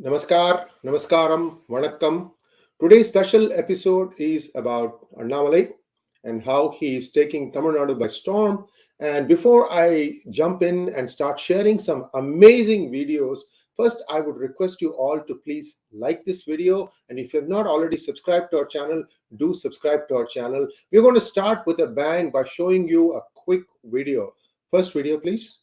Namaskar, Namaskaram, Vanakkam. Today's special episode is about Annamalai and how he is taking Tamil Nadu by storm. And before I jump in and start sharing some amazing videos, first I would request you all to please like this video. And if you have not already subscribed to our channel, do subscribe to our channel. We're going to start with a bang by showing you a quick video. First video, please.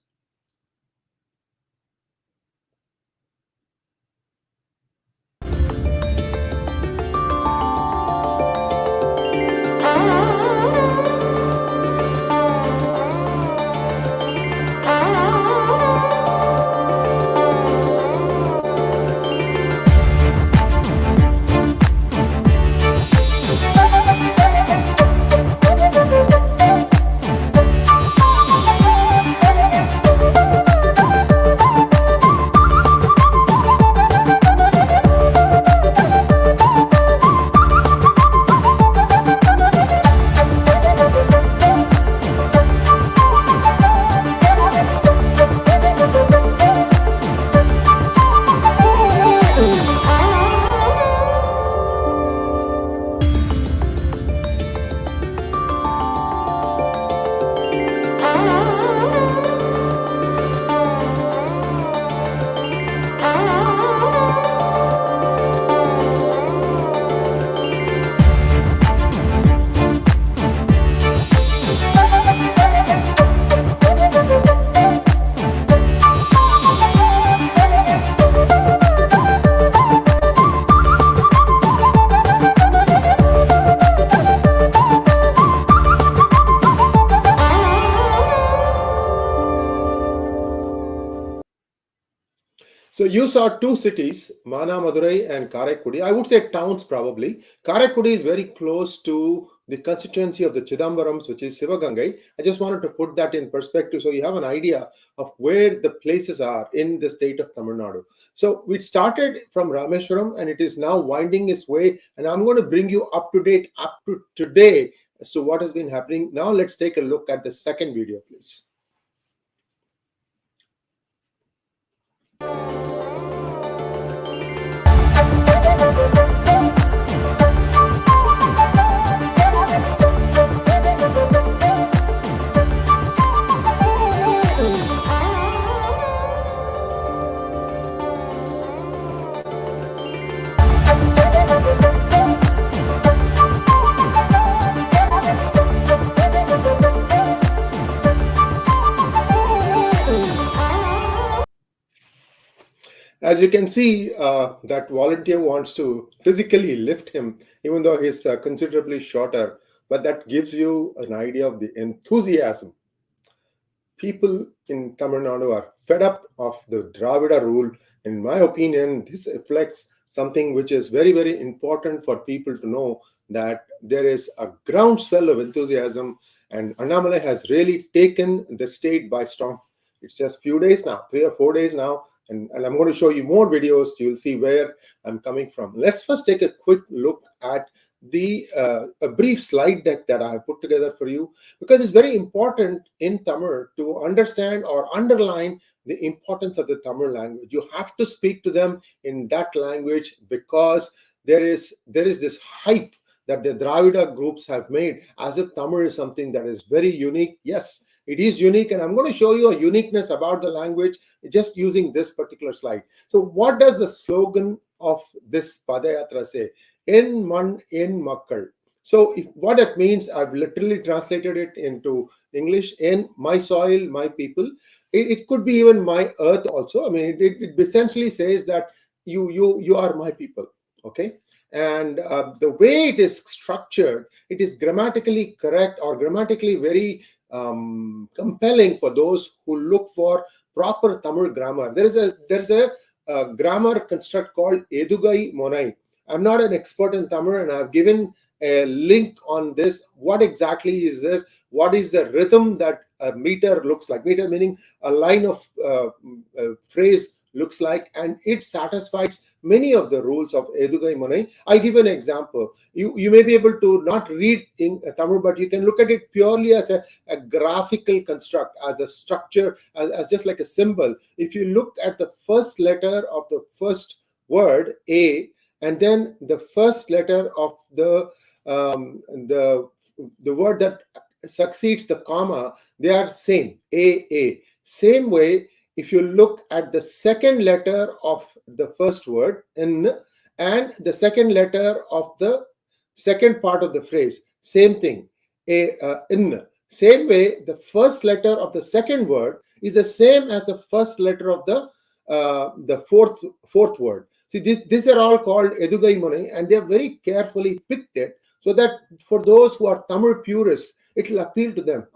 So you saw two cities, Madurai and Karaikudi. I would say towns probably. Karaikudi is very close to the constituency of the Chidambarams, which is Sivagangai. I just wanted to put that in perspective so you have an idea of where the places are in the state of Tamil Nadu. So we started from Rameshwaram and it is now winding its way. And I'm going to bring you up to date up to today as to what has been happening. Now let's take a look at the second video, please. As you can see, that volunteer wants to physically lift him, even though he's considerably shorter. But that gives you an idea of the enthusiasm. People in Tamil Nadu are fed up of the Dravida rule. In my opinion, this reflects something which is very, very important for people to know, that there is a groundswell of enthusiasm, and Annamalai has really taken the state by storm. It's just few days now, 3 or 4 days now, and I'm going to show you more videos. You'll see where I'm coming from. Let's first take a quick look at a brief slide deck that I have put together for you, because it's very important in Tamil to understand or underline the importance of the Tamil language. You have to speak to them in that language, because there is this hype that the Dravida groups have made as if Tamil is something that is very unique. Yes, it is unique, and I'm going to show you a uniqueness about the language just using this particular slide. So what does the slogan of this Padayatra say? In Mann, in Makkal. So what that means, I've literally translated it into English: in my soil, my people. It could be even my earth also. I mean, it essentially says that you are my people. Okay. And the way it is structured, it is grammatically correct or grammatically very compelling for those who look for proper Tamil grammar. There is a grammar construct called 𝙒𝙧𝙤𝙪. I'm not an expert in Tamil, and I've given a link on this. What exactly is this? What is the rhythm that a meter looks like? Meter meaning a line of phrase looks like, and it satisfies many of the rules of 𝙒𝙧𝙤𝙪. I'll give an example. You may be able to not read in Tamil, but you can look at it purely as a graphical construct, as a structure, as just like a symbol. If you look at the first letter of the first word A, and then the first letter of the word that succeeds the comma, they are same, A. Same way, if you look at the second letter of the first word, N, and the second letter of the second part of the phrase, same thing, N. Same way, the first letter of the second word is the same as the first letter of the fourth word. See, these are all called 𝙒𝙧𝙤𝘪𝙥, and they are very carefully picked it so that for those who are Tamil purists, it will appeal to them.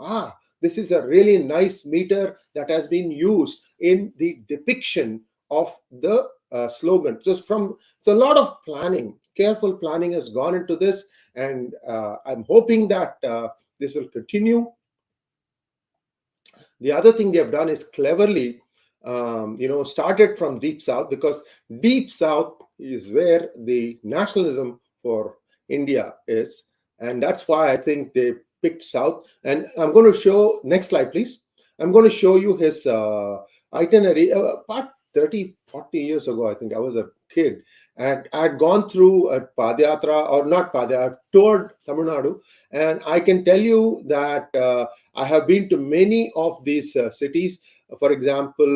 This is a really nice meter that has been used in the depiction of the slogan. So a lot of planning, careful planning has gone into this, and I'm hoping that this will continue. The other thing they have done is cleverly, started from Deep South, because Deep South is where the nationalism for India is, and that's why I think they picked South. And I'm going to show, next slide please. I'm going to show you his itinerary. About 30-40 years ago, I think I was a kid, and I had gone through a Padyatra, or not Padyatra, I've toured Tamil Nadu, and I can tell you that I have been to many of these cities. For example,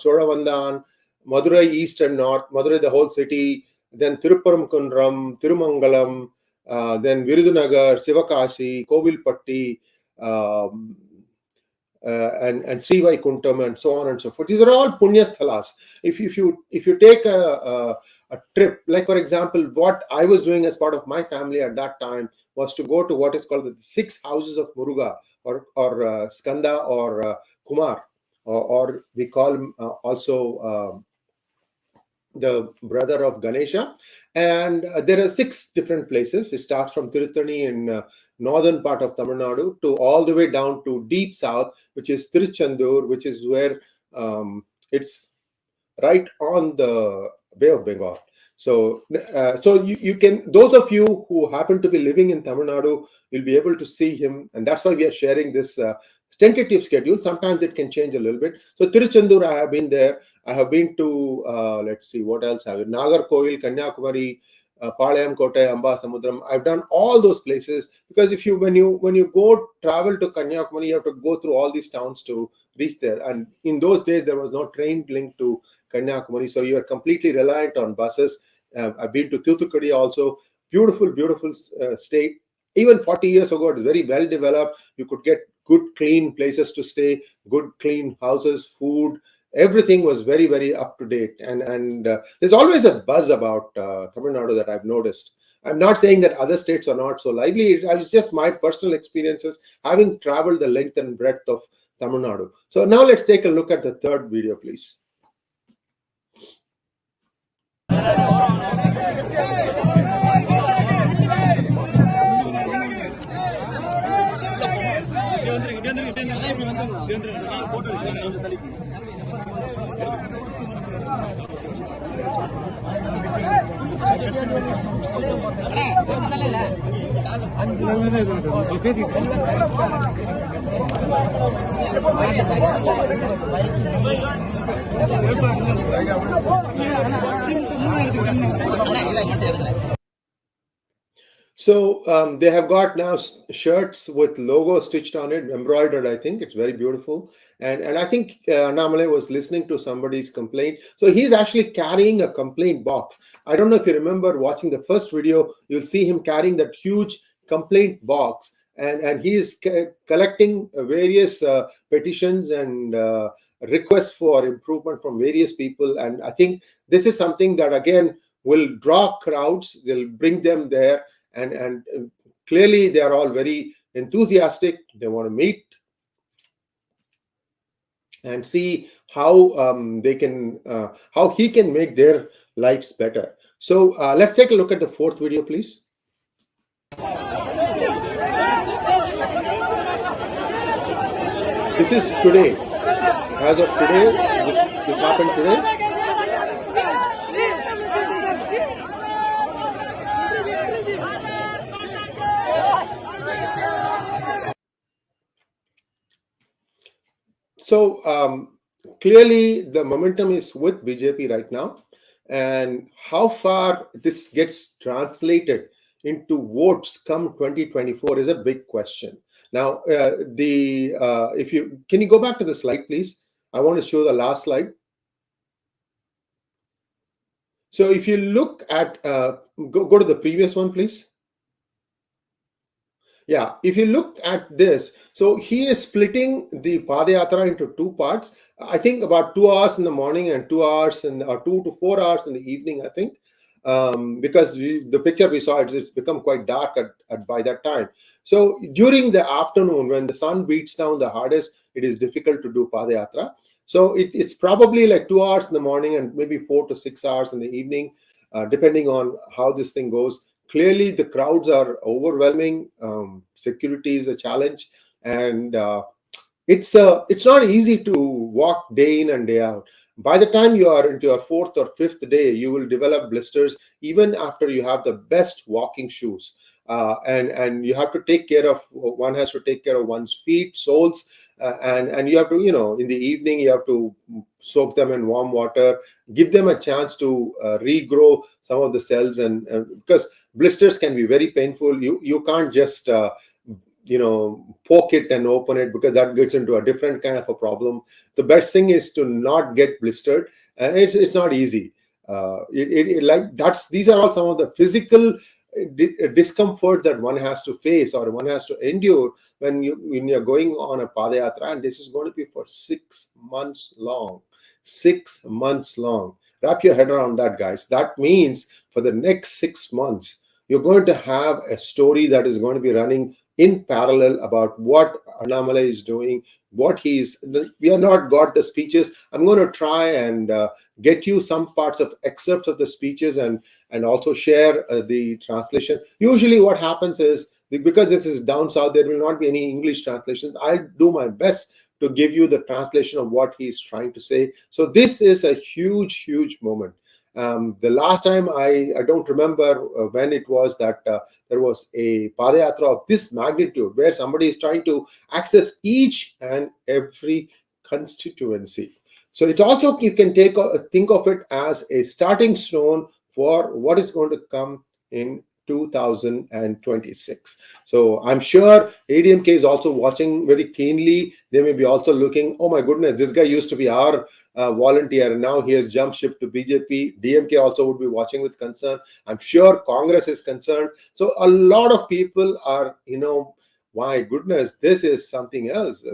Solavandan, Madurai East and North, Madurai the whole city, then Tirupparamkundram, Tirumangalam, then Virudunagar, Sivakasi, Kovilpatti, and Sri Vaikuntham, and so on and so forth. These are all Punya Sthalas. If you take a trip, like for example, what I was doing as part of my family at that time was to go to what is called the 6 houses of Muruga, or Skanda, or Kumar, or we call him also the brother of Ganesha. And there are 6 different places. It starts from Tirutani in northern part of Tamil Nadu to all the way down to Deep South, which is Tiruchendur, which is where it's right on the Bay of Bengal. So you can, those of you who happen to be living in Tamil Nadu, you'll be able to see him, and that's why we are sharing this tentative schedule. Sometimes it can change a little bit. So Tiruchendur, I have been there. I have been to, let's see, what else have we? Nagarkoil, Kanyakumari, Palayam Kotai, Amba Samudram. I've done all those places, because when you go travel to Kanyakumari, you have to go through all these towns to reach there. And in those days, there was no train link to Kanyakumari, so you are completely reliant on buses. I've been to Thoothukudi also. Beautiful state. Even 40 years ago, it was very well developed. You could get good, clean places to stay, good, clean houses, food. Everything was very, very up to date. And there's always a buzz about Tamil Nadu that I've noticed. I'm not saying that other states are not so lively. It was just my personal experiences having traveled the length and breadth of Tamil Nadu. So now let's take a look at the third video, please. So they have got now shirts with logo stitched on it, embroidered. I think it's very beautiful. And I think Annamalai was listening to somebody's complaint. So he's actually carrying a complaint box. I don't know if you remember watching the first video, you'll see him carrying that huge complaint box. And he is collecting various petitions and requests for improvement from various people. And I think this is something that, again, will draw crowds. They'll bring them there. And clearly they are all very enthusiastic. They want to meet and see how how he can make their lives better. So let's take a look at the fourth video, please. This is today. As of today, this happened today. So clearly the momentum is with BJP right now. and how far this gets translated into votes come 2024 is a big question. Now, if you can you go back to the slide, please? I want to show the last slide. So if you look at, go to the previous one, please. Yeah, if you look at this, so he is splitting the Padayatra into two parts. I think about 2 hours in the morning and 2 hours or 2 to 4 hours in the evening, I think. Because the picture we saw, it's become quite dark by that time. So during the afternoon, when the sun beats down the hardest, it is difficult to do Padayatra. So it's probably like 2 hours in the morning and maybe 4 to 6 hours in the evening, depending on how this thing goes. Clearly, the crowds are overwhelming. Security is a challenge, and it's not easy to walk day in and day out. By the time you are into your fourth or fifth day, you will develop blisters even after you have the best walking shoes. And you have to take care of, one has to take care of one's feet, soles, and you have to, in the evening, you have to soak them in warm water, give them a chance to regrow some of the cells, and because blisters can be very painful. You can't just poke it and open it, because that gets into a different kind of a problem. The best thing is to not get blistered, and it's not easy. These are all some of the physical discomfort that one has to face or one has to endure when you're going on a Padayatra, and this is going to be for 6 months long. 6 months long. Wrap your head around that, guys. That means for the next 6 months, you're going to have a story that is going to be running in parallel about what Annamalai is doing, we have not got the speeches. I'm going to try and get you some parts of excerpts of the speeches and also share the translation. Usually what happens is, because this is down south, there will not be any English translations. I'll do my best to give you the translation of what he's trying to say. So this is a huge, huge moment. The last time, I don't remember when it was that there was a Padayatra of this magnitude, where somebody is trying to access each and every constituency. So it also, you can think of it as a starting stone for what is going to come in 2026. So I'm sure AIDMK is also watching very keenly. They may be also looking, oh my goodness, this guy used to be our volunteer, and now he has jumped ship to BJP. DMK also would be watching with concern. I'm sure Congress is concerned. So a lot of people are, my goodness, this is something else.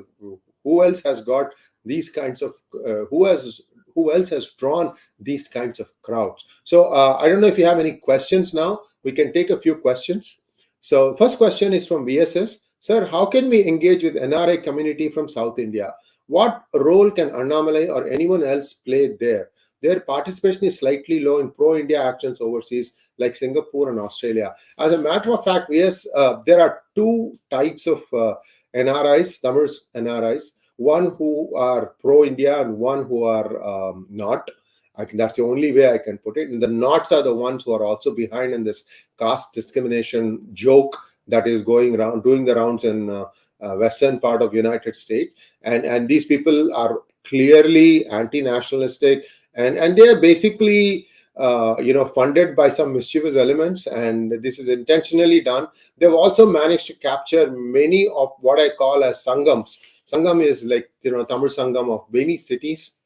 Who else has got these kinds of, who else has drawn these kinds of crowds? So I don't know if you have any questions now. We can take a few questions. So first question is from VSS. Sir, how can we engage with NRI community from South India? What role can Annamalai or anyone else play there? Their participation is slightly low in pro-India actions overseas, like Singapore and Australia. As a matter of fact, yes, there are two types of NRIs, Tamil NRIs. One who are pro-India and one who are not. I think that's the only way I can put it. And the nots are the ones who are also behind in this caste discrimination joke that is going around, doing the rounds in western part of United States. And these people are clearly anti-nationalistic, and they are basically funded by some mischievous elements, and this is intentionally done. They've also managed to capture many of what I call as Sangams. Sangam is like, Tamil Sangam of many cities.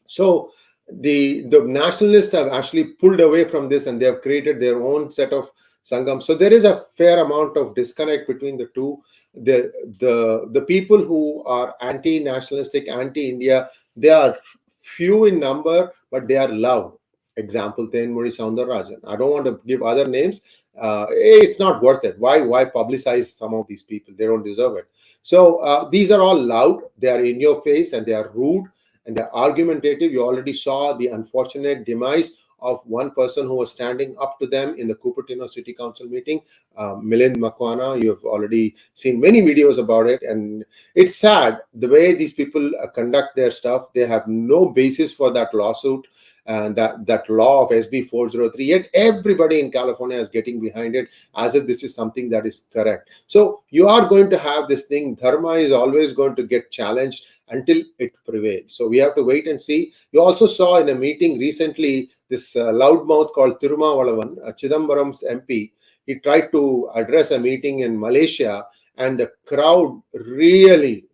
So the nationalists have actually pulled away from this, and they have created their own set of Sangam. So there is a fair amount of disconnect between the two. The people who are anti-nationalistic, anti-India, they are few in number, but they are loud. Example, 𝗤𝙧𝙤𝘪𝙤 Rajan. I don't want to give other names. It's not worth it. Why publicize some of these people? They don't deserve it. So these are all loud. They are in your face, and they are rude, and they're argumentative. You already saw the unfortunate demise of one person who was standing up to them in the Cupertino City Council meeting, Milind Makwana. You have already seen many videos about it, and it's sad the way these people conduct their stuff. They have no basis for that lawsuit and that law of SB 403. Yet everybody in California is getting behind it as if this is something that is correct. So you are going to have this thing. Dharma is always going to get challenged until it prevails. So we have to wait and see. You also saw in a meeting recently this loudmouth called Tirumavalavan, Chidambaram's MP. He tried to address a meeting in Malaysia, and the crowd really,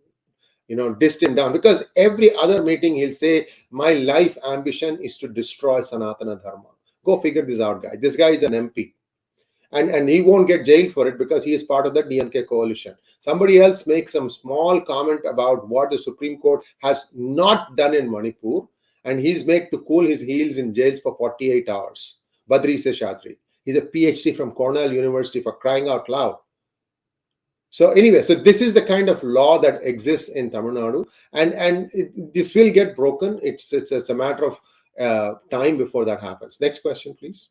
dissed him down, because every other meeting he'll say, my life ambition is to destroy Sanatana Dharma. Go figure this out, guy. This guy is an MP. And he won't get jailed for it because he is part of the DMK coalition. Somebody else makes some small comment about what the Supreme Court has not done in Manipur, and he's made to cool his heels in jails for 48 hours. Badri Seshadri. He's a PhD from Cornell University, for crying out loud. So anyway, so this is the kind of law that exists in Tamil Nadu, and this will get broken. It's a matter of time before that happens. Next question, please.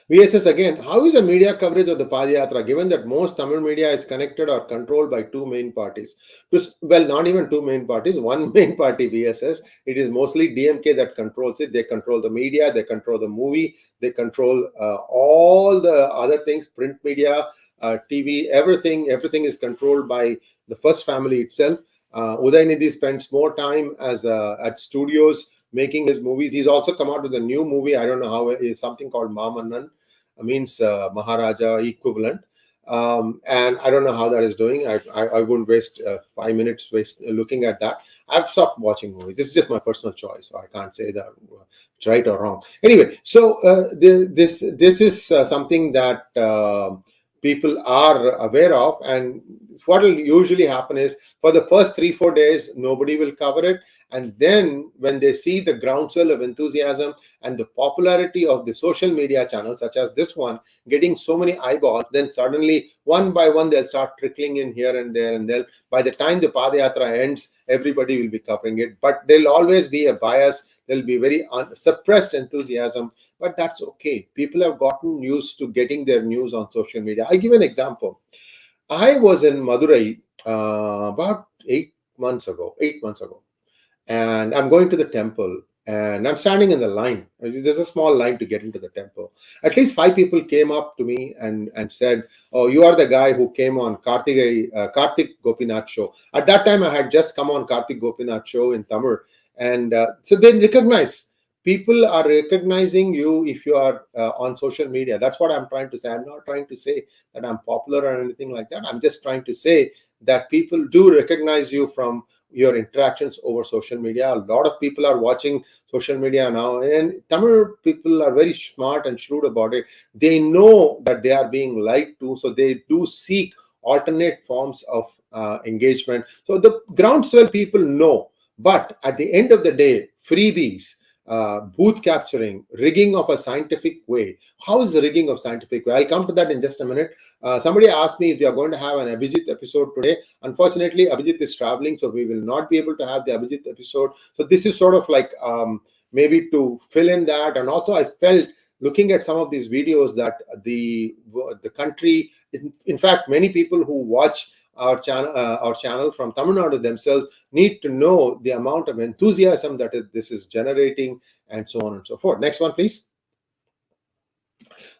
VSS again, how is the media coverage of the Padyatra, given that most Tamil media is connected or controlled by two main parties? Well, not even two main parties, one main party, VSS. It is mostly DMK that controls it. They control the media, they control the movie, they control all the other things, print media, TV, everything is controlled by the first family itself. Udaynidhi spends more time at studios making his movies. He's also come out with a new movie. I don't know how it is, something called Mann, means Maharaja equivalent. And I don't know how that is doing. I wouldn't waste 5 minutes looking at that. I've stopped watching movies. This is just my personal choice, so I can't say that it's right or wrong. Anyway, so this is something that people are aware of, and what will usually happen is, for the first 3-4 days nobody will cover it, and then when they see the groundswell of enthusiasm and the popularity of the social media channels such as this one getting so many eyeballs, then suddenly one by one they'll start trickling in here and there, and they'll, by the time the Padyatra ends, everybody will be covering it. But there'll always be a bias. There'll be very suppressed enthusiasm, but that's okay. People have gotten used to getting their news on social media. I'll give an example. I was in Madurai about 8 months ago, and I'm going to the temple, and I'm standing in the line. There's a small line to get into the temple. At least 5 people came up to me and said, oh, you are the guy who came on Karthik Gopinath show. At that time, I had just come on Karthik Gopinath show in Tamil. And so they recognize. People are recognizing you if you are on social media. That's what I'm trying to say. I'm not trying to say that I'm popular or anything like that. I'm just trying to say that people do recognize you from your interactions over social media. A lot of people are watching social media now, and Tamil people are very smart and shrewd about it. They know that they are being lied to, so they do seek alternate forms of engagement. So the groundswell people know. But at the end of the day, freebies, booth capturing, rigging of a scientific way. How is the rigging of scientific way? I'll come to that in just a minute. Somebody asked me if we are going to have an Abhijit episode today. Unfortunately, Abhijit is traveling, so we will not be able to have the Abhijit episode. So this is sort of like maybe to fill in that. And also I felt, looking at some of these videos, that the country, in fact, many people who watch our channel from Tamil Nadu themselves need to know the amount of enthusiasm that this is generating, and so on and so forth. Next one, please.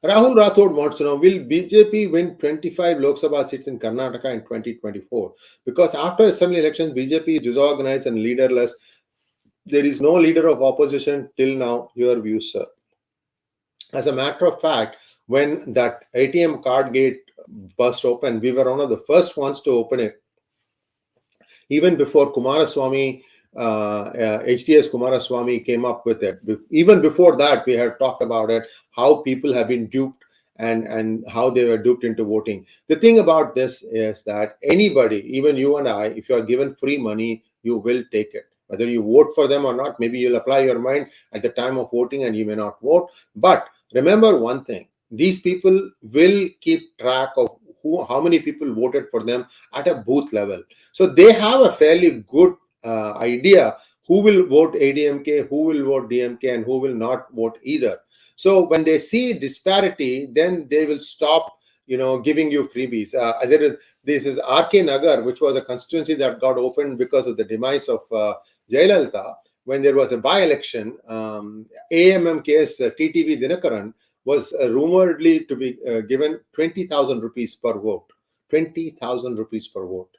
Rahul Rathod wants to know, will BJP win 25 Lok Sabha seats in Karnataka in 2024? Because after assembly elections, BJP is disorganized and leaderless. There is no leader of opposition till now. Your views, sir. As a matter of fact, when that ATM card gate burst open, we were one of the first ones to open it. Even before Kumaraswamy, HDS Kumaraswamy came up with it. Even before that, we had talked about it, how people have been duped and how they were duped into voting. The thing about this is that anybody, even you and I, if you are given free money, you will take it. Whether you vote for them or not, maybe you'll apply your mind at the time of voting and you may not vote. But remember one thing, these people will keep track of how many people voted for them at a booth level. So they have a fairly good idea who will vote AIDMK, who will vote DMK, and who will not vote either. So when they see disparity, then they will stop, giving you freebies. This is RK Nagar, which was a constituency that got opened because of the demise of Jayalalitha. When there was a by-election, AIMMK's TTV Dinakaran was rumoredly to be given 20,000 rupees per vote. 20,000 rupees per vote.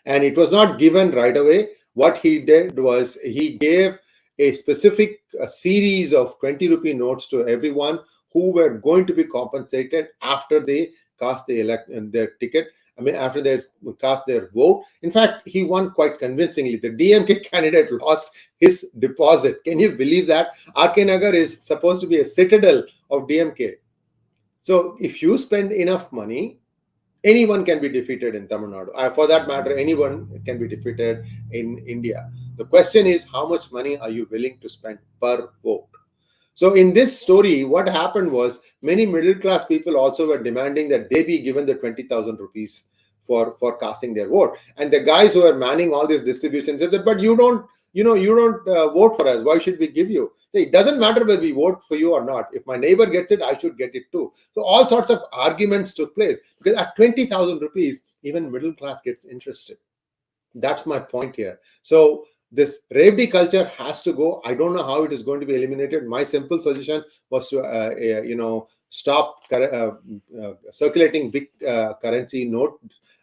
And it was not given right away. What he did was he gave a specific series of 20 rupee notes to everyone who were going to be compensated after they cast their ticket. I mean, after they cast their vote. In fact, he won quite convincingly. The DMK candidate lost his deposit. Can you believe that? RK Nagar is supposed to be a citadel of DMK. So if you spend enough money, anyone can be defeated in Tamil Nadu. For that matter, anyone can be defeated in India. The question is, how much money are you willing to spend per vote? So in this story, what happened was many middle class people also were demanding that they be given the 20,000 rupees for casting their vote. And the guys who are manning all these distributions said that, but you don't vote for us. Why should we give you? So it doesn't matter whether we vote for you or not. If my neighbor gets it, I should get it too. So all sorts of arguments took place because at 20,000 rupees, even middle class gets interested. That's my point here. So this Revdi culture has to go. I don't know how it is going to be eliminated. My simple suggestion was to, stop circulating big currency note,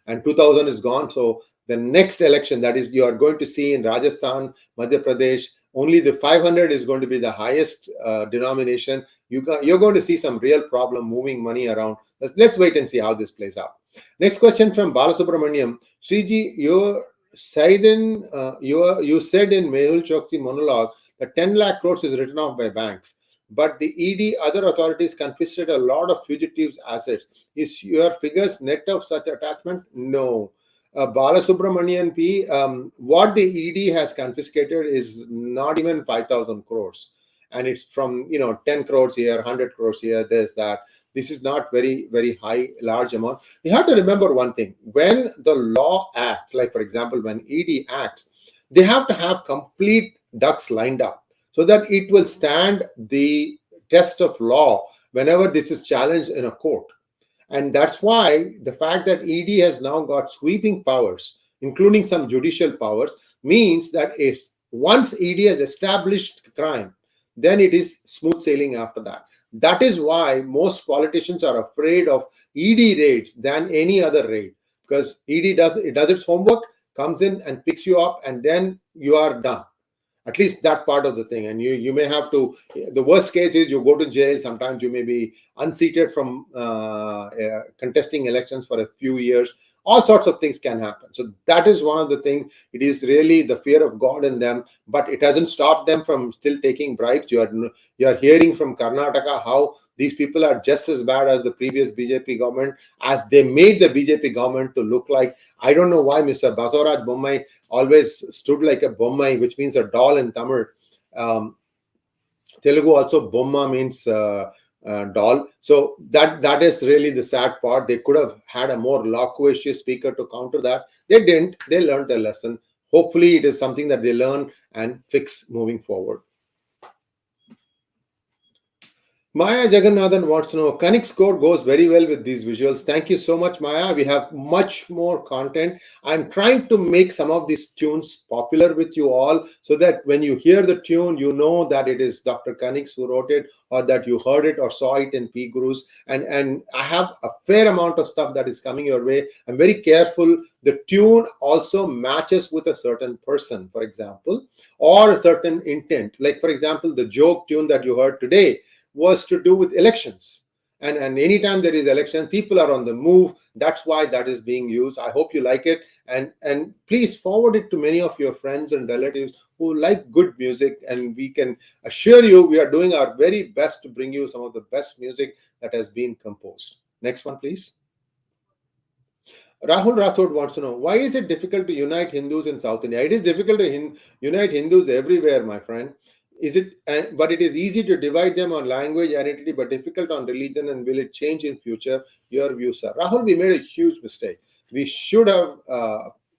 and 2000 is gone. So the next election, that is, you are going to see in Rajasthan, Madhya Pradesh, only the 500 is going to be the highest denomination. You're going to see some real problem moving money around. Let's wait and see how this plays out. Next question from Balasubramaniam. Sriji, you said in Mehul Choksi monologue that 10 lakh crores is written off by banks, but the ED, other authorities confiscated a lot of fugitives' assets. Is your figures net of such attachment? No. Balasubramanian P, what the ED has confiscated is not even 5,000 crores. And it's from, 10 crores here, 100 crores here, there's that. This is not very, very large amount. You have to remember one thing. When the law acts, like for example, when ED acts, they have to have complete ducks lined up so that it will stand the test of law whenever this is challenged in a court. And that's why the fact that ED has now got sweeping powers, including some judicial powers, means that once ED has established crime, then it is smooth sailing after that. That is why most politicians are afraid of ED raids than any other raid, because ED does its homework, comes in and picks you up, and then you are done. At least that part of the thing. And you may have to, the worst case is you go to jail. Sometimes you may be unseated from contesting elections for a few years. All sorts of things can happen. So that is one of the things. It is really the fear of God in them, but it hasn't stopped them from still taking bribes. You are hearing from Karnataka how these people are just as bad as the previous BJP government, as they made the BJP government to look like. I don't know why Mr. Basavaraj Bommai always stood like a Bommai, which means a doll in Tamil. Telugu also, Bomma means doll. So that is really the sad part. They could have had a more loquacious speaker to counter that. They didn't. They learned their lesson. Hopefully it is something that they learn and fix moving forward. Maya Jagannathan wants to know, Cunning score goes very well with these visuals. Thank you so much, Maya. We have much more content. I'm trying to make some of these tunes popular with you all so that when you hear the tune, you know that it is Dr. Cunning who wrote it, or that you heard it or saw it in PGurus. And I have a fair amount of stuff that is coming your way. I'm very careful. The tune also matches with a certain person, for example, or a certain intent. Like, for example, the joke tune that you heard today was to do with elections, and anytime there is election, people are on the move. That's why that is being used. I hope you like it, and please forward it to many of your friends and relatives who like good music, and we can assure you we are doing our very best to bring you some of the best music that has been composed. Next one, please. Rahul Rathod wants to know, why is it difficult to unite Hindus in South India? It is difficult to unite Hindus everywhere, my friend. But it is easy to divide them on language, identity, but difficult on religion. And will it change in future? Your view, sir. Rahul, we made a huge mistake. We should have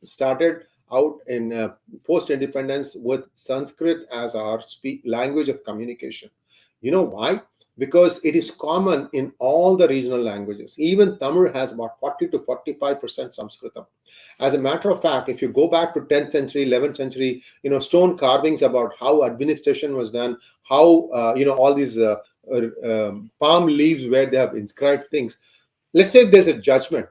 started out in post-independence with Sanskrit as our language of communication. You know why? Because it is common in all the regional languages. Even Tamil has about 40 to 45% Sanskritam. As a matter of fact, if you go back to 10th century, 11th century, stone carvings about how administration was done, how, all these palm leaves where they have inscribed things. Let's say if there's a judgment.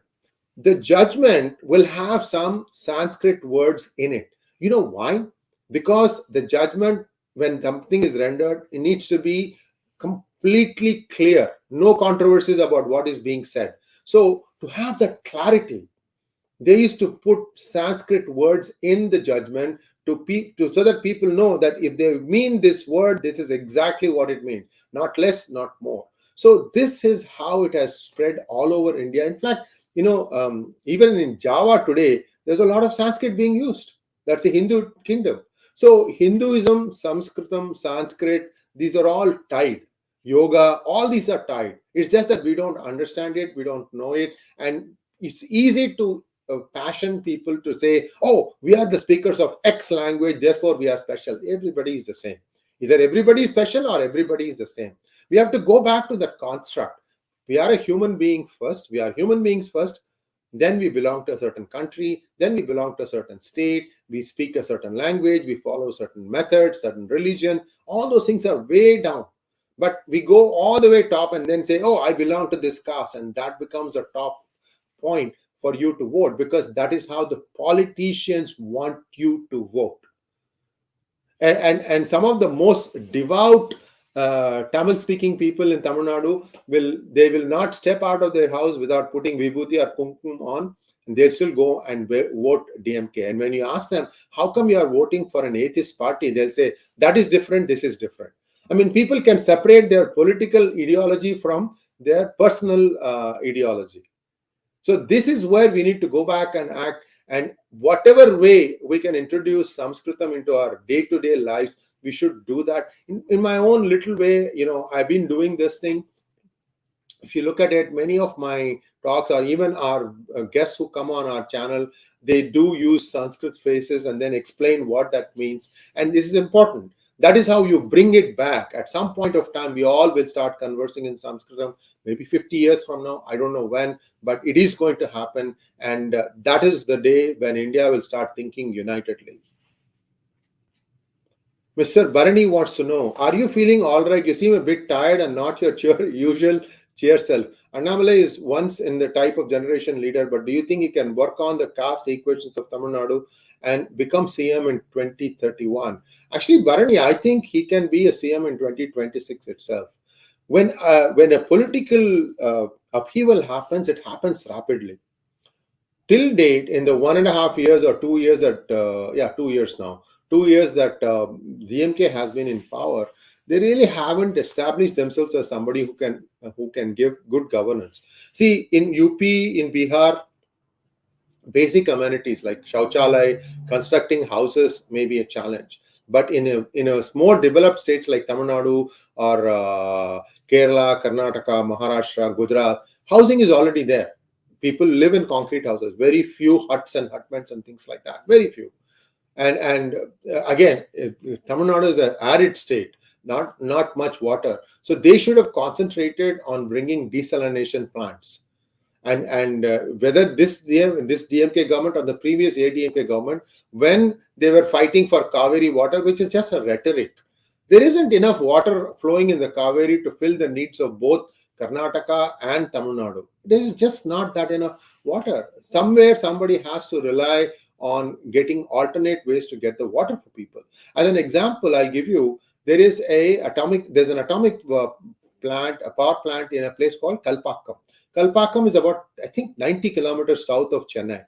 The judgment will have some Sanskrit words in it. You know why? Because the judgment when something is rendered, it needs to be completely clear, no controversies about what is being said. So to have that clarity, they used to put Sanskrit words in the judgment so that people know that if they mean this word, this is exactly what it means, not less, not more. So this is how it has spread all over India. In fact, even in Java today, there's a lot of Sanskrit being used. That's the Hindu kingdom. So Hinduism, Sanskritam, Sanskrit, these are all tied. Yoga, all these are tied. It's just that we don't understand it, we don't know it, and it's easy to passion people to say, oh, we are the speakers of X language, therefore we are special. Everybody is the same. Either everybody is special or everybody is the same. We have to go back to that construct. We are a human being first. We are human beings first. Then we belong to a certain country. Then we belong to a certain state. We speak a certain language. We follow certain methods, certain religion. All those things are way down. But we go all the way top and then say, oh, I belong to this caste. And that becomes a top point for you to vote, because that is how the politicians want you to vote. And some of the most devout Tamil speaking people in Tamil Nadu will not step out of their house without putting vibhuti or kumkum on, and they'll still go and vote DMK. And when you ask them, how come you are voting for an atheist party, they'll say, that is different, this is different. I mean, people can separate their political ideology from their personal ideology. So this is where we need to go back and act, and whatever way we can introduce Sanskritam into our day-to-day lives, we should do that. In my own little way, I've been doing this thing. If you look at it, many of my talks, or even our guests who come on our channel, they do use Sanskrit phrases and then explain what that means. And this is important. That is how you bring it back. At some point of time, we all will start conversing in Sanskritam, maybe 50 years from now. I don't know when, but it is going to happen. And that is the day when India will start thinking unitedly. Mr. Bharani wants to know, are you feeling all right? You seem a bit tired and not your usual cheer self. Annamalai is once in the type of generation leader, but do you think he can work on the caste equations of Tamil Nadu and become CM in 2031? Actually, Bharani, I think he can be a CM in 2026 itself. When a political upheaval happens, it happens rapidly. Till date, in the 1.5 years or 2 years that 2 years now, 2 years that DMK has been in power, they really haven't established themselves as somebody who can give good governance. See, in UP, in Bihar, basic amenities like shauchalai, constructing houses may be a challenge. But in a more developed states like Tamil Nadu or Kerala, Karnataka, Maharashtra, Gujarat, housing is already there. People live in concrete houses. Very few huts and hutments and things like that. Very few. And again, Tamil Nadu is an arid state, not much water. So they should have concentrated on bringing desalination plants. And whether this DMK government or the previous AIDMK government, when they were fighting for Kaveri water, which is just a rhetoric, there isn't enough water flowing in the Kaveri to fill the needs of both Karnataka and Tamil Nadu. There is just not that enough water. Somewhere somebody has to rely on getting alternate ways to get the water for people. As an example, I'll give you, there's an atomic plant, a power plant in a place called Kalpakkam. Kalpakkam is about, I think, 90 kilometers south of Chennai.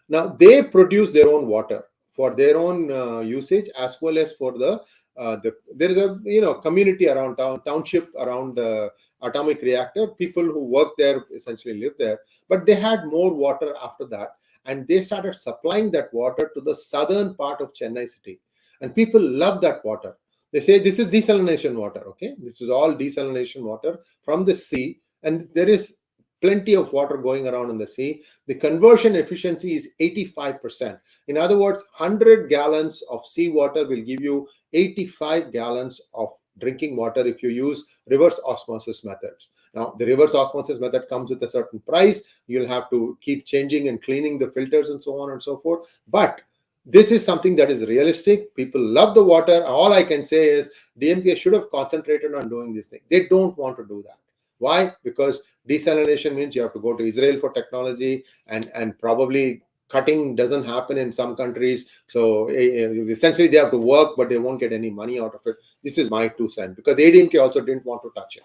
Now, they produce their own water for their own usage, as well as for there is a community around township around the atomic reactor. People who work there essentially live there, but they had more water after that, and they started supplying that water to the southern part of Chennai city, and people love that water. They say this is desalination water. Okay, this is all desalination water from the sea, and there is plenty of water going around in the sea. The conversion efficiency is 85%. In other words, 100 gallons of seawater will give you 85 gallons of drinking water if you use reverse osmosis methods. Now, the reverse osmosis method comes with a certain price. You'll have to keep changing and cleaning the filters and so on and so forth. But this is something that is realistic. People love the water. All I can say is DMK should have concentrated on doing this thing. They don't want to do that. Why? Because desalination means you have to go to Israel for technology and probably cutting doesn't happen in some countries. So essentially they have to work, but they won't get any money out of it. This is my 2 cents, because AIDMK also didn't want to touch it.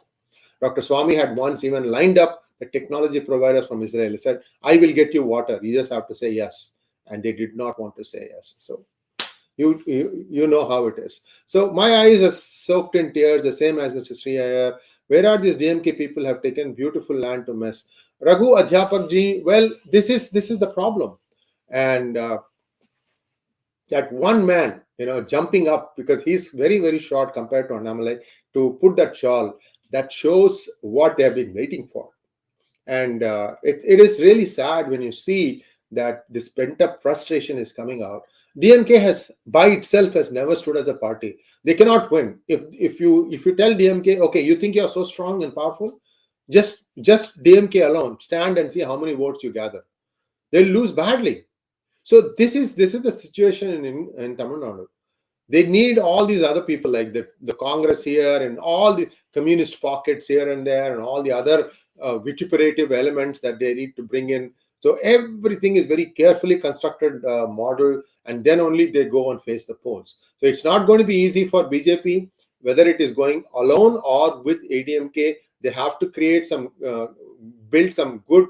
Dr. Swami had once even lined up the technology providers from Israel. He said, I will get you water. You just have to say yes. And they did not want to say yes. So you know how it is. So my eyes are soaked in tears, the same as Mr. Sri Iyer. Where are these DMK people have taken beautiful land to mess? Raghu Adhyapak ji, well, this is the problem. And that one man, jumping up, because he's very, very short compared to Annamalai, to put that shawl, that shows what they have been waiting for. And it is really sad when you see that this pent-up frustration is coming out. DMK has, by itself, has never stood as a party. They cannot win. If you tell DMK, okay, you think you're so strong and powerful, just DMK alone, stand and see how many votes you gather. They'll lose badly. So this is the situation in Tamil Nadu. They need all these other people, like the Congress here and all the communist pockets here and there, and all the other vituperative elements that they need to bring in. So everything is very carefully constructed model, and then only they go and face the polls. So it's not going to be easy for BJP, whether it is going alone or with AIDMK. They have to create build some good,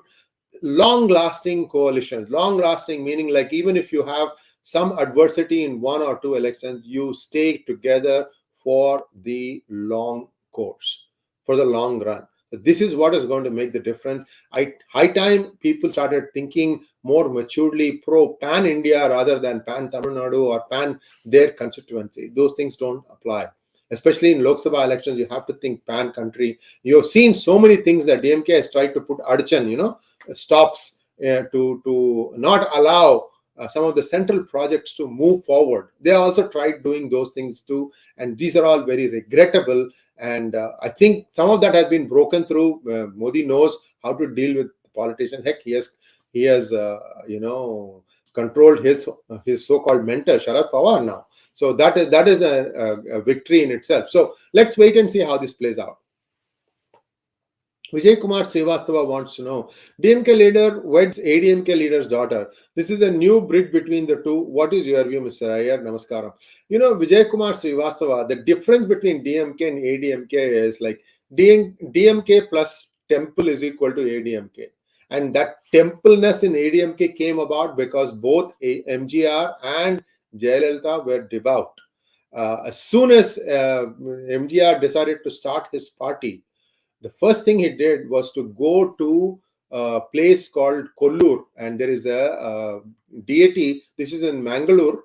long-lasting coalitions. Long-lasting meaning, like, even if you have some adversity in 1 or 2 elections, you stay together for the long course, for the long run. So this is what is going to make the difference. High time people started thinking more maturely pro-pan-India rather than pan-Tamil Nadu or pan their constituency. Those things don't apply. Especially in Lok Sabha elections, you have to think pan-country. You have seen so many things that DMK has tried to put adchan, stops to not allow some of the central projects to move forward. They also tried doing those things too, and these are all very regrettable. And I think some of that has been broken through. Modi knows how to deal with politicians. Heck, he has controlled his so-called mentor Sharad Pawar now. So that is a victory in itself. So let's wait and see how this plays out. Vijay-Kumar Srivastava wants to know, DMK leader weds AIDMK leader's daughter. This is a new bridge between the two. What is your view, Mr. Iyer? Namaskaram. Vijay-Kumar Srivastava, the difference between DMK and AIDMK is like DMK plus temple is equal to AIDMK. And that templeness in AIDMK came about because both MGR and Jayalalitha were devout. As soon as MGR decided to start his party, the first thing he did was to go to a place called Kollur, and there is a deity. This is in Mangaluru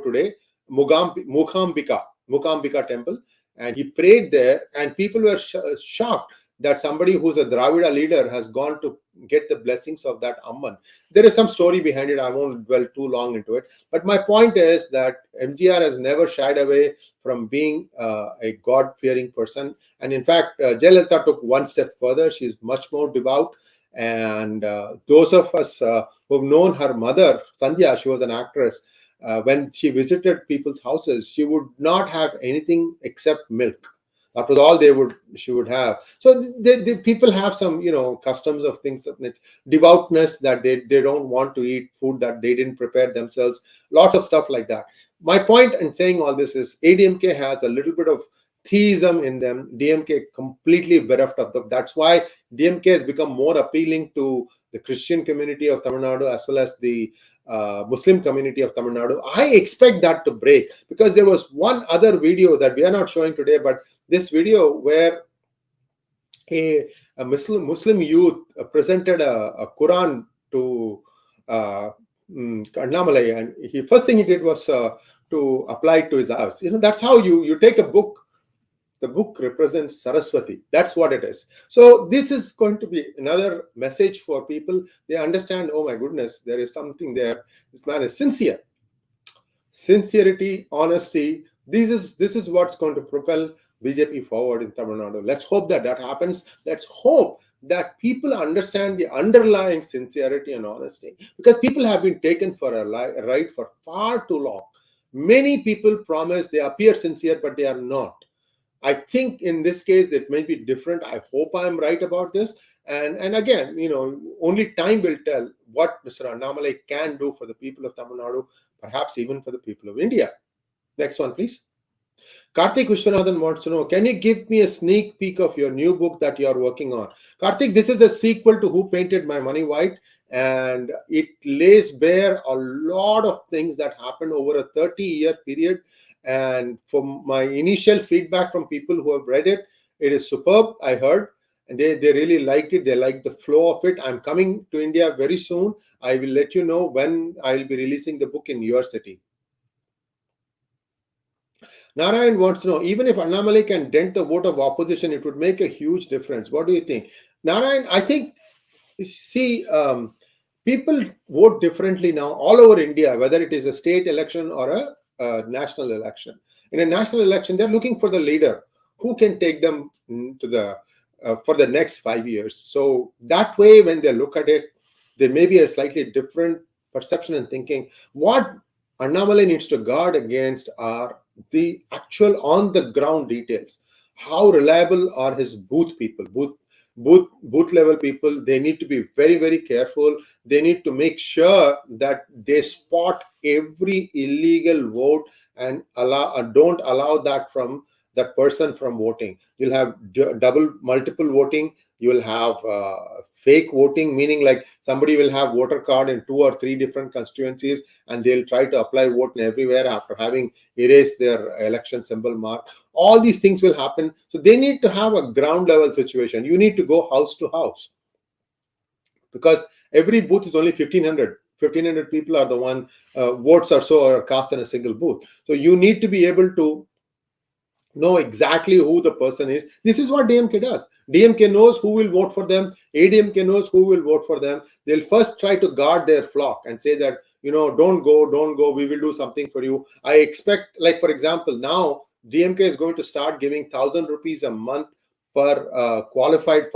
today, Mukambika temple, and he prayed there, and people were shocked that somebody who's a Dravida leader has gone to get the blessings of that Amman. There is some story behind it. I won't dwell too long into it. But my point is that MGR has never shied away from being a God-fearing person. And in fact, Jayalalitha took one step further. She's much more devout. And those of us who've known her mother, Sandhya, she was an actress. When she visited people's houses, she would not have anything except milk. That was all she would have. So the people have some, customs of things, devoutness, that they don't want to eat food that they didn't prepare themselves. Lots of stuff like that. My point in saying all this is AIDMK has a little bit of theism in them. DMK completely bereft of them. That's why DMK has become more appealing to the Christian community of Tamil Nadu as well as the Muslim community of Tamil Nadu. I expect that to break, because there was one other video that we are not showing today, but this video where a Muslim youth presented a Quran to Annamalai, and first thing he did was to apply it to his house. That's how you take a book. The book represents Saraswati. That's what it is. So this is going to be another message for people. They understand, oh my goodness, there is something there. This man is sincere. Sincerity, honesty. This is what's going to propel BJP forward in Tamil Nadu. Let's hope that happens. Let's hope that people understand the underlying sincerity and honesty, because people have been taken for a ride for far too long. Many people promise, they appear sincere, but they are not. I think in this case, it may be different. I hope I'm right about this. And again, only time will tell what Mr. Annamalai can do for the people of Tamil Nadu, perhaps even for the people of India. Next one, please. Karthik Vishwanathan wants to know, can you give me a sneak peek of your new book that you are working on? Karthik, this is a sequel to Who Painted My Money White, and it lays bare a lot of things that happened over a 30-year period. And from my initial feedback from people who have read it, it is superb, I heard. And they really liked it. They liked the flow of it. I'm coming to India very soon. I will let you know when I will be releasing the book in your city. Narayan wants to know, even if Annamalai can dent the vote of opposition, it would make a huge difference. What do you think? Narayan, I think, see, people vote differently now all over India, whether it is a state election or a national election. In a national election, they're looking for the leader who can take them to the for the next 5 years. So that way, when they look at it, there may be a slightly different perception and thinking. What Annamalai needs to guard against are the actual on the ground details. How reliable are his booth people, booth level people? They need to be very, very careful. They need to make sure that they spot every illegal vote and don't allow that from that person from voting. You'll have multiple voting. You will have fake voting, meaning like somebody will have voter card in 2 or 3 different constituencies, and they'll try to apply vote everywhere after having erased their election symbol mark. All these things will happen. So they need to have a ground level situation. You need to go house to house, because every booth is only 1,500 people are the one votes or so are cast in a single booth. So you need to be able to know exactly who the person is. This is what DMK does. DMK knows who will vote for them. AIDMK knows who will vote for them. They'll first try to guard their flock and say that, don't go, we will do something for you. I expect, like, for example, now DMK is going to start giving 1,000 rupees a month per qualified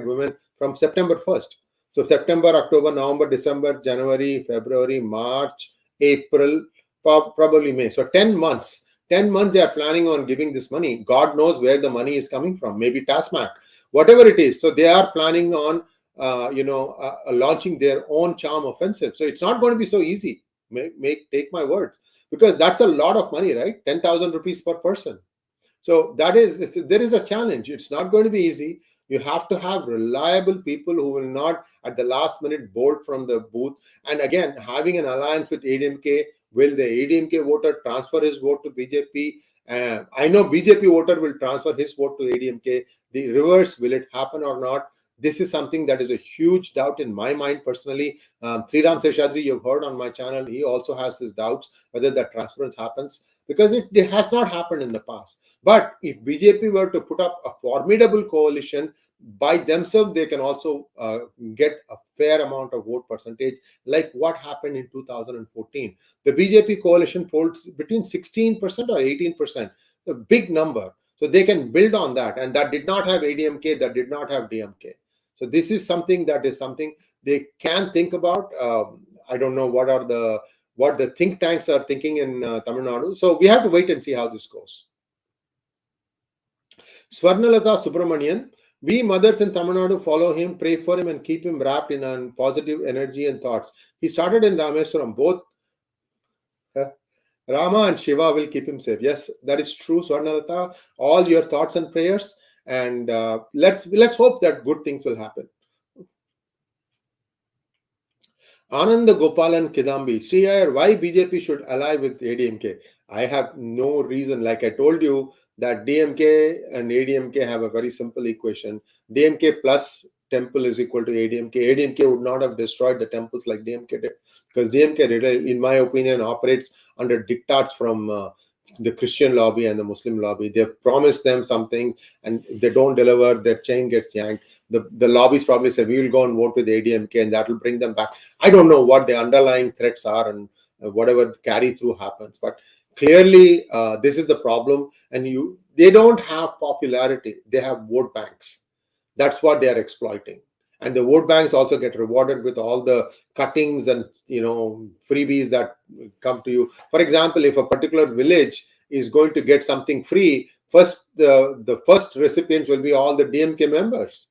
women from September 1st. So September, October, November, December, January, February, March, April, probably May. So 10 months. 10 months they are planning on giving this money. God knows where the money is coming from. Maybe TASMAC, whatever it is. So they are planning on, launching their own charm offensive. So it's not going to be so easy. Take my word, because that's a lot of money, right? 10,000 rupees per person. So there is a challenge. It's not going to be easy. You have to have reliable people who will not at the last minute bolt from the booth. And again, having an alliance with AIDMK, will the AIDMK voter transfer his vote to BJP? I know BJP voter will transfer his vote to AIDMK. The reverse, will it happen or not? This is something that is a huge doubt in my mind personally. Sriram Seshadri, you've heard on my channel, he also has his doubts whether that transference happens, because it has not happened in the past. But if BJP were to put up a formidable coalition by themselves, they can also get a fair amount of vote percentage, like what happened in 2014. The BJP coalition polled between 16% or 18%, a big number. So they can build on that, and that did not have AIDMK, that did not have DMK. So this is something they can think about. I don't know what the think tanks are thinking in Tamil Nadu. So we have to wait and see how this goes. Swarnalata Subramanian, we mothers in Tamil Nadu follow him, pray for him, and keep him wrapped in positive energy and thoughts. He started in Rameswaram. Both Rama and Shiva will keep him safe. Yes, that is true, Swarnalata. All your thoughts and prayers, and let's hope that good things will happen. Ananda Gopalan Kidambi, Sriyar, why BJP should ally with AIDMK? I have no reason. Like I told you, that DMK and AIDMK have a very simple equation. DMK plus temple is equal to AIDMK. AIDMK would not have destroyed the temples like DMK did, because DMK, in my opinion, operates under diktats from the Christian lobby and the Muslim lobby. They've promised them something, and if they don't deliver, their chain gets yanked. The lobbies probably say, we will go and vote with AIDMK, and that will bring them back. I don't know what the underlying threats are, and whatever carry through happens. But clearly, this is the problem. And they don't have popularity. They have vote banks. That's what they are exploiting. And the vote banks also get rewarded with all the cuttings and freebies that come to you. For example, if a particular village is going to get something free, first the first recipients will be all the DMK members.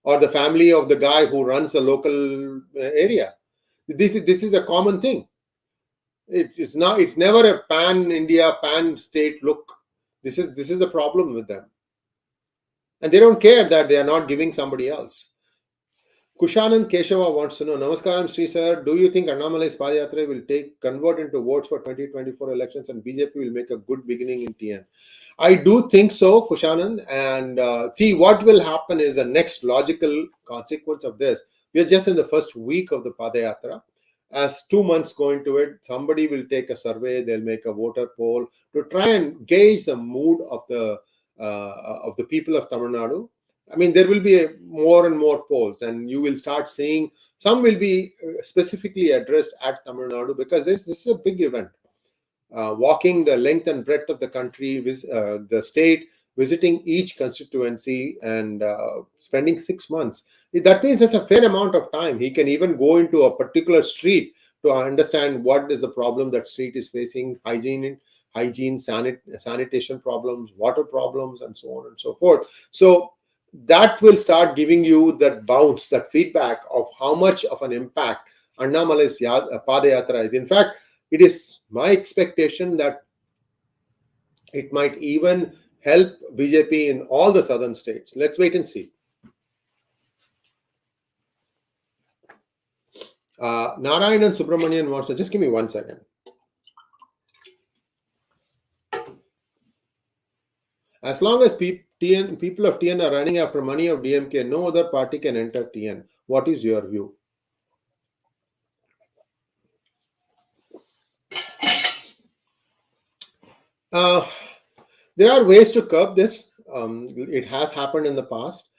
or the family of the guy who runs the local area. This is a common thing. It's not. It's never a pan India, pan state look. This is the problem with them, and they don't care that they are not giving somebody else. Kushanand Keshava wants to know, Namaskaram Sri Sir, do you think Annamalai's Padayatra will convert into votes for 2024 elections and BJP will make a good beginning in TN? I do think so, Kushanand. And see, what will happen is the next logical consequence of this. We are just in the first week of the Padayatra. As 2 months go into it, somebody will take a survey, they'll make a voter poll to try and gauge the mood of the people of Tamil Nadu. I mean, there will be more and more polls, and you will start seeing some will be specifically addressed at Tamil Nadu, because this is a big event. Walking the length and breadth of the country, the state, visiting each constituency, and spending 6 months. That means it's a fair amount of time. He can even go into a particular street to understand what is the problem that street is facing, hygiene, sanitation problems, water problems, and so on and so forth. So that will start giving you that bounce, that feedback of how much of an impact Annamalai's Padayatra is. In fact, it is my expectation that it might even help BJP in all the southern states. Let's wait and see. Narayanan Subramanian wants to, just give me 1 second. As long as people of TN are running after money of DMK, no other party can enter TN. What is your view? There are ways to curb this. It has happened in the past,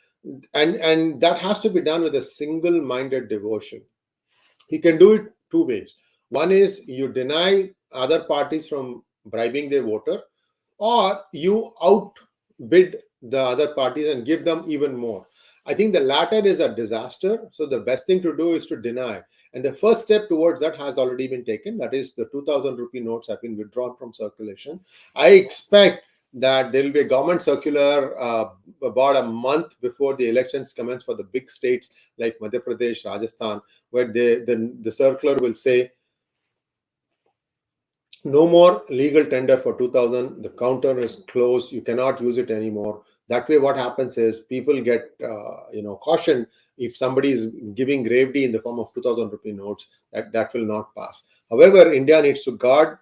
and that has to be done with a single-minded devotion. You can do it 2 ways. One is you deny other parties from bribing their voter, or you outbid the other parties and give them even more. I think the latter is a disaster. So the best thing to do is to deny. And the first step towards that has already been taken. That is, the 2,000 rupee notes have been withdrawn from circulation. I expect that there will be a government circular about a month before the elections commence for the big states like Madhya Pradesh, Rajasthan, where the circular will say, no more legal tender for 2000. The counter is closed. You cannot use it anymore. That way, what happens is people get cautioned. If somebody is giving gravity in the form of 2,000 rupee notes, that will not pass. However, India needs to guard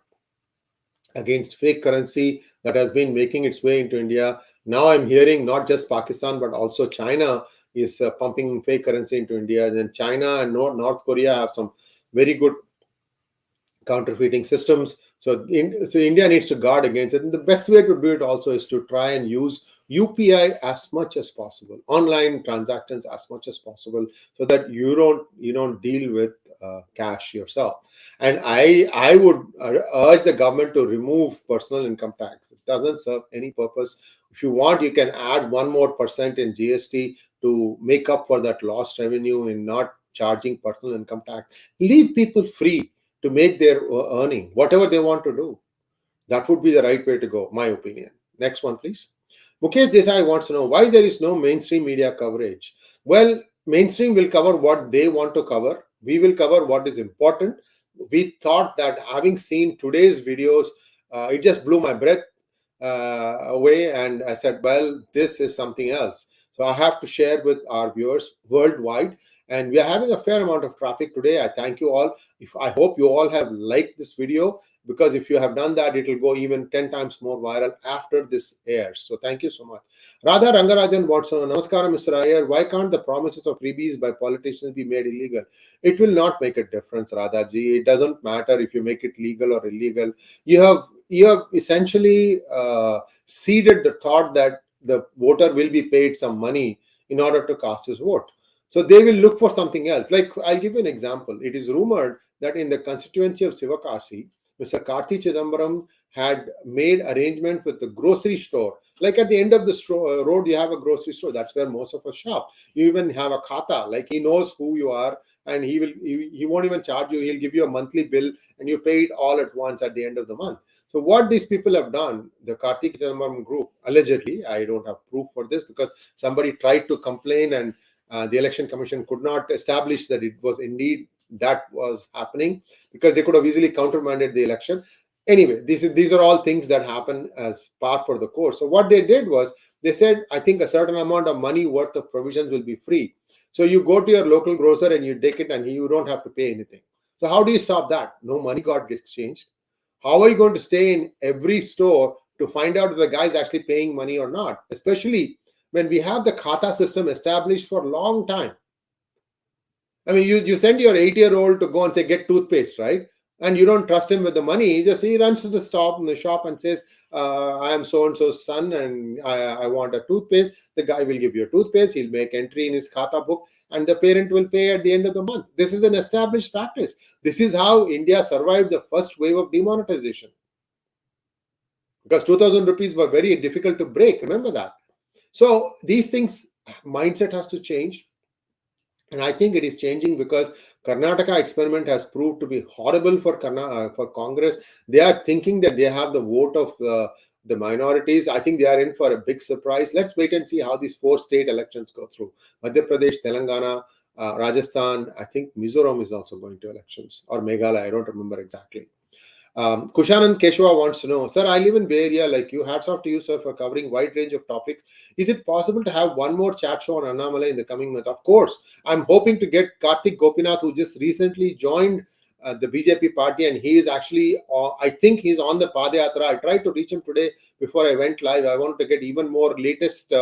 against fake currency that has been making its way into India. Now I'm hearing not just Pakistan, but also China is pumping fake currency into India. And then China and North Korea have some very good counterfeiting systems. So India needs to guard against it. And the best way to do it also is to try and use UPI as much as possible, online transactions as much as possible, so that you don't deal with cash yourself. And I would urge the government to remove personal income tax. It doesn't serve any purpose. If you want, you can add 1 more % in GST to make up for that lost revenue in not charging personal income tax. Leave people free to make their earning, whatever they want to do. That would be the right way to go, my opinion. Next one, please. Mukesh Desai wants to know why there is no mainstream media coverage. Well, mainstream will cover what they want to cover. We will cover what is important. We thought that, having seen today's videos, it just blew my breath away, and I said, well, this is something else. So I have to share with our viewers worldwide. And we are having a fair amount of traffic today. I thank you all. I hope you all have liked this video, because if you have done that, it will go even 10 times more viral after this airs. So thank you so much. Radha Rangarajan wants to know, Namaskaram, Mr. Iyer. Why can't the promises of freebies by politicians be made illegal? It will not make a difference, Radha ji. It doesn't matter if you make it legal or illegal. You have essentially seeded the thought that the voter will be paid some money in order to cast his vote. So they will look for something else. Like, I'll give you an example. It is rumored that in the constituency of Sivakasi, Mr. Karthi Chidambaram had made arrangement with the grocery store. Like at the end of the road, you have a grocery store. That's where most of us shop. You even have a khata. Like, he knows who you are, and he won't even charge you. He'll give you a monthly bill, and you pay it all at once at the end of the month. So what these people have done, the Karthi Chidambaram group, allegedly, I don't have proof for this because somebody tried to complain and The election commission could not establish that it was indeed that was happening, because they could have easily countermanded the election. Anyway, these are all things that happen as par for the course. So what they did was, they said, I think a certain amount of money worth of provisions will be free. So you go to your local grocer and you take it, and you don't have to pay anything. So how do you stop that? No money got exchanged. How are you going to stay in every store to find out if the guy is actually paying money or not? Especially when we have the khata system established for a long time. I mean, you send your 8-year-old to go and say, get toothpaste, right? And you don't trust him with the money. He runs to the shop and says, I am so-and-so's son, and I want a toothpaste. The guy will give you a toothpaste. He'll make entry in his khata book, and the parent will pay at the end of the month. This is an established practice. This is how India survived the first wave of demonetization. Because 2,000 rupees were very difficult to break. Remember that. So these things, mindset has to change. And I think it is changing, because Karnataka experiment has proved to be horrible for Congress. They are thinking that they have the vote of the minorities. I think they are in for a big surprise. Let's wait and see how these 4 state elections go through. Madhya Pradesh, Telangana, Rajasthan, I think Mizoram is also going to elections, or Meghalaya, I don't remember exactly. Kushanand Keshwa wants to know, sir, I live in Bay Area like you. Hats off to you, sir, for covering wide range of topics. Is it possible to have one more chat show on Annamalai in the coming months? Of course. I'm hoping to get Karthik Gopinath, who just recently joined the BJP party, and he is actually, I think he's on the Padyatra. I tried to reach him today before I went live. I wanted to get even more latest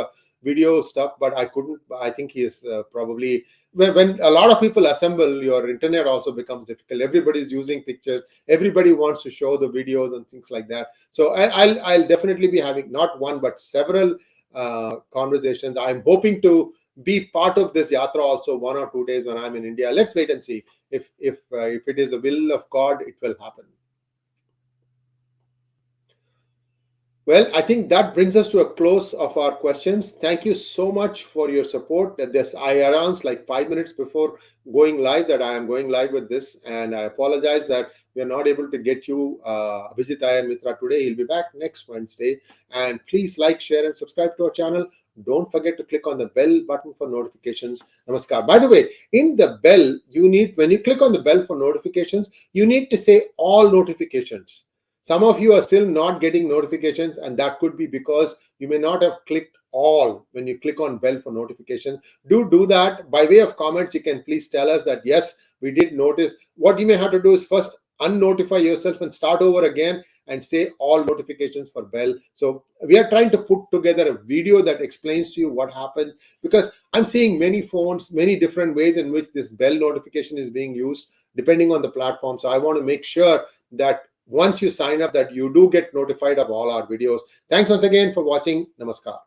video stuff, but I couldn't. I think he is probably... When a lot of people assemble, your internet also becomes difficult. Everybody's using pictures. Everybody wants to show the videos and things like that. So I'll definitely be having not one but several conversations. I'm hoping to be part of this yatra also 1 or 2 days when I'm in India. Let's wait and see. If it is the will of God, it will happen. Well, I think that brings us to a close of our questions. Thank you so much for your support. I announced like 5 minutes before going live that I am going live with this, and I apologize that we are not able to get you 𝙒𝙖𝙩𝙤 Mitra today. He'll be back next Wednesday. And please like, share, and subscribe to our channel. Don't forget to click on the bell button for notifications. Namaskar. By the way, in the bell, when you click on the bell for notifications, you need to say all notifications. Some of you are still not getting notifications, and that could be because you may not have clicked all when you click on bell for notification. Do that. By way of comments, you can please tell us that, yes, we did notice. What you may have to do is first unnotify yourself and start over again and say all notifications for bell. So we are trying to put together a video that explains to you what happened, because I'm seeing many phones, many different ways in which this bell notification is being used depending on the platform. So I want to make sure that once you sign up, that you do get notified of all our videos. Thanks once again for watching. Namaskar.